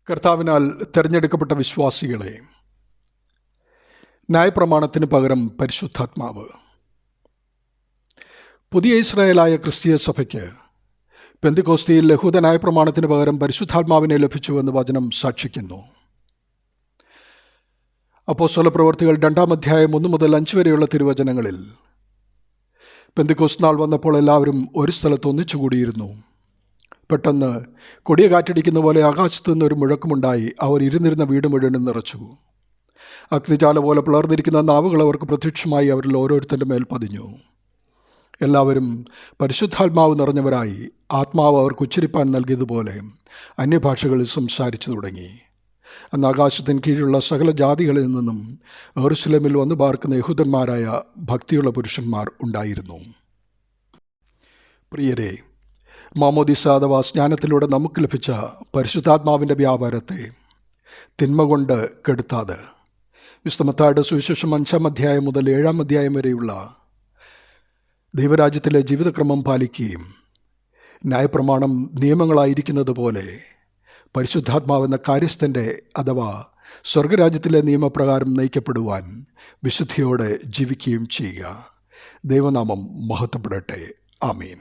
കർത്താവിനാൽ തിരഞ്ഞെടുക്കപ്പെട്ട വിശ്വാസികളെ, ന്യായപ്രമാണത്തിന് പകരം പരിശുദ്ധാത്മാവ്. പുതിയ ഇസ്രായേലായ ക്രിസ്തീയ സഭയ്ക്ക് പെന്തിക്കോസ്തിയിൽ യഹൂദ ന്യായപ്രമാണത്തിന് പകരം പരിശുദ്ധാത്മാവിനെ ലഭിച്ചുവെന്ന് വചനം സാക്ഷിക്കുന്നു. അപ്പോസ്തല പ്രവൃത്തികൾ 2-ാം അധ്യായം 1 മുതൽ 5 വരെയുള്ള തിരുവചനങ്ങളിൽ പെന്തിക്കോസ്ത് നാൾ വന്നപ്പോൾ എല്ലാവരും ഒരു സ്ഥലത്ത് ഒന്നിച്ചുകൂടിയിരുന്നു. പെട്ടെന്ന് കൊടിയ കാറ്റടിക്കുന്ന പോലെ ആകാശത്തു നിന്നൊരു മുഴക്കമുണ്ടായി. അവർ ഇരുന്നിരുന്ന വീട് മുഴുവനും നിറച്ചു. അഗ്നിജാല പോലെ പിളർന്നിരിക്കുന്ന നാവുകൾ അവർക്ക് പ്രത്യക്ഷമായി അവരിൽ ഓരോരുത്തരുടെ മേൽ പതിഞ്ഞു. എല്ലാവരും പരിശുദ്ധാത്മാവ് നിറഞ്ഞവരായി ആത്മാവ് അവർക്ക് ഉച്ചരിപ്പാൻ നൽകിയതുപോലെ അന്യഭാഷകളിൽ സംസാരിച്ചു തുടങ്ങി. അന്ന് ആകാശത്തിന് കീഴിലുള്ള സകല ജാതികളിൽ നിന്നും യെരൂശലേമിൽ വന്നു പാർക്കുന്ന യഹൂദന്മാരായ ഭക്തിയുള്ള പുരുഷന്മാർ ഉണ്ടായിരുന്നു. പ്രിയരെ, മാമോദിസ അഥവാ സ്നാനത്തിലൂടെ നമുക്ക് ലഭിച്ച പരിശുദ്ധാത്മാവിൻ്റെ വ്യാപാരത്തെ തിന്മ കൊണ്ട് കെടുത്താതെ വിശുദ്ധ മത്തായിയുടെ സുവിശേഷം 5-ാം അധ്യായം മുതൽ 7-ാം അധ്യായം വരെയുള്ള ദൈവരാജ്യത്തിലെ ജീവിതക്രമം പാലിക്കുകയും ന്യായപ്രമാണം നിയമങ്ങളായിരിക്കുന്നത് പോലെ പരിശുദ്ധാത്മാവെന്ന കാര്യസ്ഥൻ്റെ അഥവാ സ്വർഗരാജ്യത്തിലെ നിയമപ്രകാരം നയിക്കപ്പെടുവാൻ വിശുദ്ധിയോടെ ജീവിക്കുകയും ചെയ്യുക. ദൈവനാമം മഹത്വപ്പെടട്ടെ. ആമീൻ.